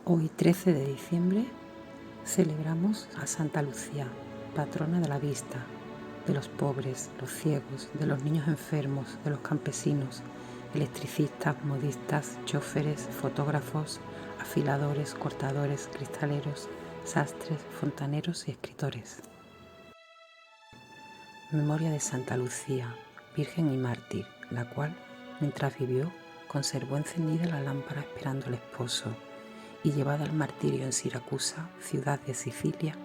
Hoy, 13 de diciembre, celebramos a Santa Lucía, patrona de la vista, de los pobres, los ciegos, de los niños enfermos, de los campesinos, electricistas, modistas, choferes, fotógrafos, afiladores, cortadores, cristaleros, sastres, fontaneros y escritores. Memoria de Santa Lucía, virgen y mártir, la cual, mientras vivió, conservó encendida la lámpara esperando al esposo, y llevada al martirio en Siracusa, ciudad de Sicilia,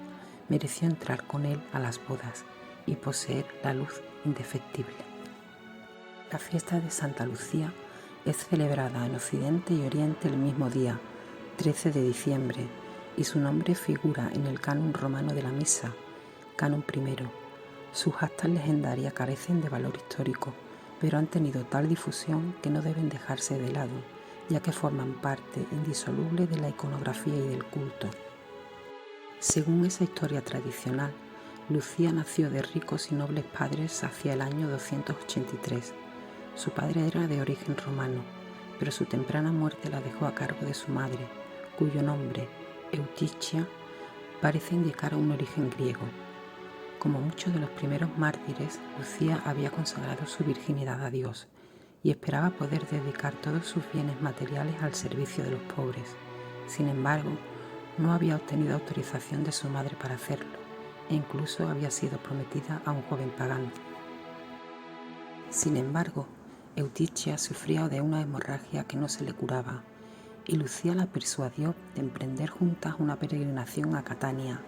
mereció entrar con él a las bodas y poseer la luz indefectible. La fiesta de Santa Lucía es celebrada en Occidente y Oriente el mismo día, 13 de diciembre, y su nombre figura en el canon romano de la misa, canon primero. Sus actas legendarias carecen de valor histórico, pero han tenido tal difusión que no deben dejarse de lado, ya que forman parte indisoluble de la iconografía y del culto. Según esa historia tradicional, Lucía nació de ricos y nobles padres hacia el año 283. Su padre era de origen romano, pero su temprana muerte la dejó a cargo de su madre, cuyo nombre, Eutichia, parece indicar un origen griego. Como muchos de los primeros mártires, Lucía había consagrado su virginidad a Dios y esperaba poder dedicar todos sus bienes materiales al servicio de los pobres. Sin embargo, no había obtenido autorización de su madre para hacerlo, e incluso había sido prometida a un joven pagano. Sin embargo, Eutichia sufría de una hemorragia que no se le curaba, y Lucía la persuadió de emprender juntas una peregrinación a Catania,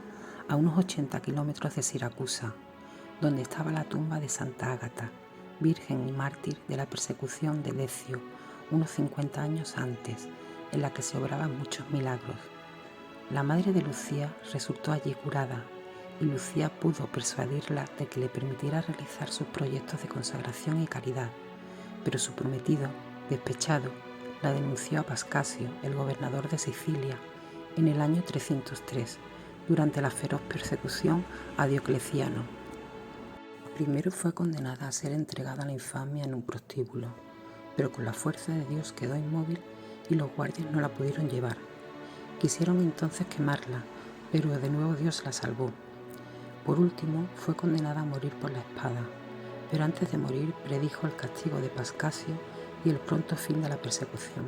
a unos 80 kilómetros de Siracusa, donde estaba la tumba de Santa Ágata, virgen y mártir de la persecución de Decio, unos 50 años antes, en la que se obraban muchos milagros. La madre de Lucía resultó allí curada, y Lucía pudo persuadirla de que le permitiera realizar sus proyectos de consagración y caridad, pero su prometido, despechado, la denunció a Pascasio, el gobernador de Sicilia, en el año 303, durante la feroz persecución a Diocleciano. Primero fue condenada a ser entregada a la infamia en un prostíbulo, pero con la fuerza de Dios quedó inmóvil y los guardias no la pudieron llevar. Quisieron entonces quemarla, pero de nuevo Dios la salvó. Por último, fue condenada a morir por la espada, pero antes de morir predijo el castigo de Pascasio y el pronto fin de la persecución,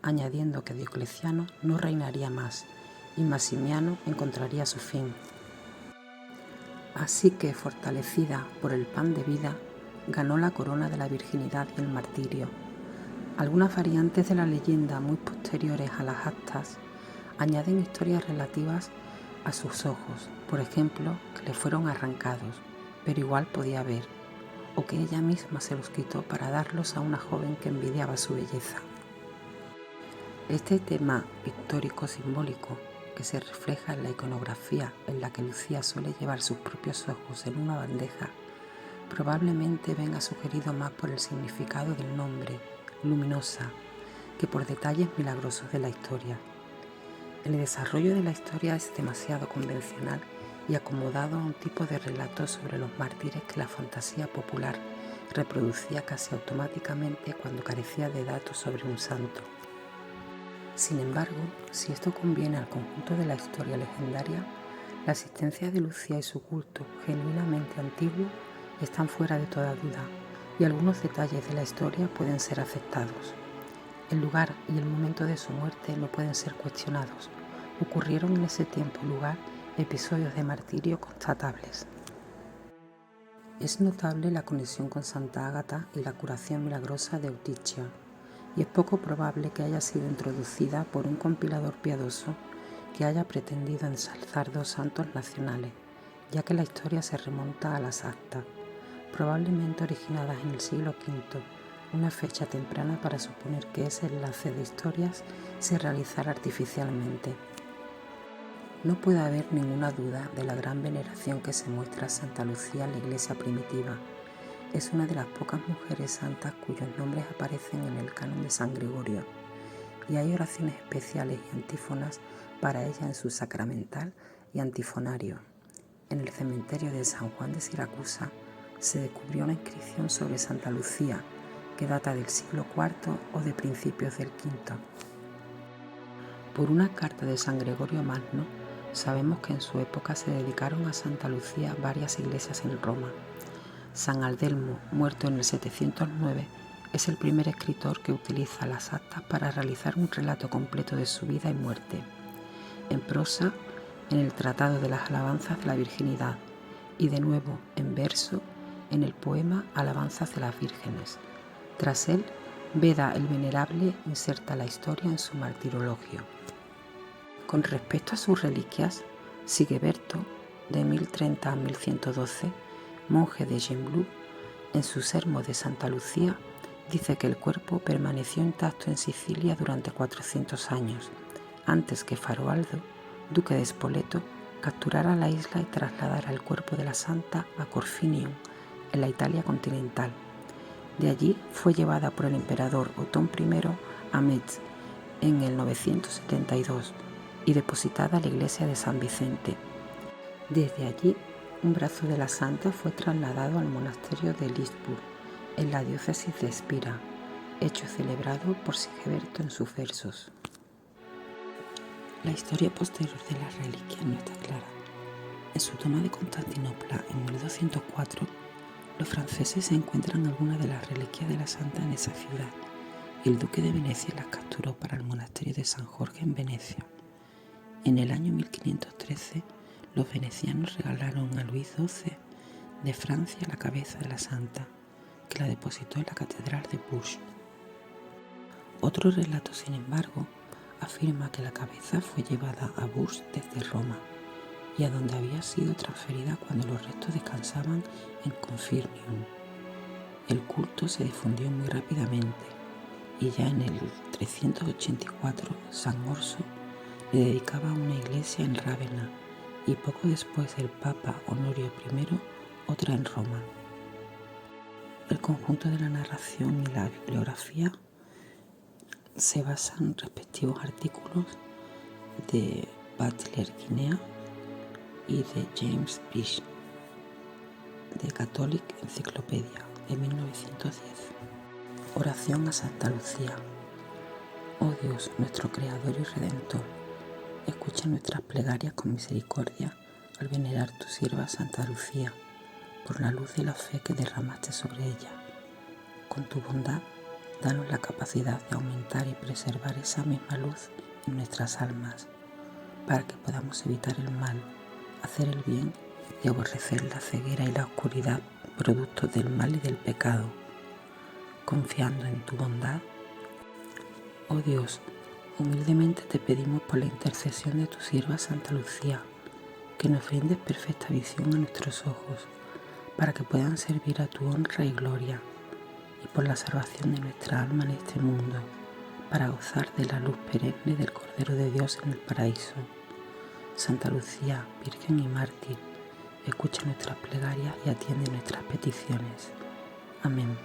añadiendo que Diocleciano no reinaría más y Maximiano encontraría su fin. Así que, fortalecida por el pan de vida, ganó la corona de la virginidad y el martirio. Algunas variantes de la leyenda muy posteriores a las actas añaden historias relativas a sus ojos, por ejemplo, que le fueron arrancados, pero igual podía ver, o que ella misma se los quitó para darlos a una joven que envidiaba su belleza. Este tema pictórico simbólico, que se refleja en la iconografía en la que Lucía suele llevar sus propios ojos en una bandeja, probablemente venga sugerido más por el significado del nombre, luminosa, que por detalles milagrosos de la historia. El desarrollo de la historia es demasiado convencional y acomodado a un tipo de relato sobre los mártires que la fantasía popular reproducía casi automáticamente cuando carecía de datos sobre un santo. Sin embargo, si esto conviene al conjunto de la historia legendaria, la existencia de Lucía y su culto genuinamente antiguo están fuera de toda duda, y algunos detalles de la historia pueden ser aceptados. El lugar y el momento de su muerte no pueden ser cuestionados. Ocurrieron en ese tiempo y lugar episodios de martirio constatables. Es notable la conexión con Santa Ágata y la curación milagrosa de Eutichia, y es poco probable que haya sido introducida por un compilador piadoso que haya pretendido ensalzar dos santos nacionales, ya que la historia se remonta a las actas, probablemente originadas en el siglo V, una fecha temprana para suponer que ese enlace de historias se realizara artificialmente. No puede haber ninguna duda de la gran veneración que se muestra a Santa Lucía en la iglesia primitiva. Es una de las pocas mujeres santas cuyos nombres aparecen en el canon de San Gregorio, y hay oraciones especiales y antífonas para ella en su sacramental y antifonario. En el cementerio de San Juan de Siracusa se descubrió una inscripción sobre Santa Lucía que data del siglo IV o de principios del V. Por una carta de San Gregorio Magno, sabemos que en su época se dedicaron a Santa Lucía varias iglesias en Roma. San Aldelmo, muerto en el 709, es el primer escritor que utiliza las actas para realizar un relato completo de su vida y muerte. En prosa, en el Tratado de las Alabanzas de la Virginidad, y de nuevo en verso, en el poema Alabanzas de las Vírgenes. Tras él, Beda el Venerable inserta la historia en su martirologio. Con respecto a sus reliquias, Sigeberto, de 1030 a 1112, monje de Gembloux, en su Sermo de Santa Lucía, dice que el cuerpo permaneció intacto en Sicilia durante 400 años, antes que Faroaldo, duque de Spoleto, capturara la isla y trasladara el cuerpo de la santa a Corfinium, en la Italia continental. De allí fue llevada por el emperador Otón I a Metz en el 972 y depositada en la iglesia de San Vicente. Desde allí, un brazo de la santa fue trasladado al monasterio de Liesburg, en la diócesis de Espira, hecho celebrado por Sigeberto en sus versos. La historia posterior de las reliquias no está clara. En su toma de Constantinopla en 1204, los franceses se encuentran algunas de las reliquias de la santa en esa ciudad, y el duque de Venecia las capturó para el monasterio de San Jorge en Venecia. En el año 1513, los venecianos regalaron a Luis XII de Francia la cabeza de la santa, que la depositó en la catedral de Bourges. Otro relato, sin embargo, afirma que la cabeza fue llevada a Bourges desde Roma y a donde había sido transferida cuando los restos descansaban en Confirmium. El culto se difundió muy rápidamente y ya en el 384 San Orso le dedicaba una iglesia en Rávena y poco después el Papa Honorio I otra en Roma. El conjunto de la narración y la bibliografía se basan en respectivos artículos de Butler Guinea y de James Bish, de Catholic Encyclopedia, de 1910. Oración a Santa Lucía. Oh Dios, nuestro Creador y Redentor, escucha nuestras plegarias con misericordia al venerar tu sierva Santa Lucía, por la luz de la fe que derramaste sobre ella. Con tu bondad, danos la capacidad de aumentar y preservar esa misma luz en nuestras almas, para que podamos evitar el mal, hacer el bien y aborrecer la ceguera y la oscuridad, productos del mal y del pecado. Confiando en tu bondad, oh Dios, humildemente te pedimos por la intercesión de tu sierva Santa Lucía, que nos brindes perfecta visión a nuestros ojos, para que puedan servir a tu honra y gloria, y por la salvación de nuestra alma en este mundo, para gozar de la luz perenne del Cordero de Dios en el paraíso. Santa Lucía, Virgen y Mártir, escucha nuestras plegarias y atiende nuestras peticiones. Amén.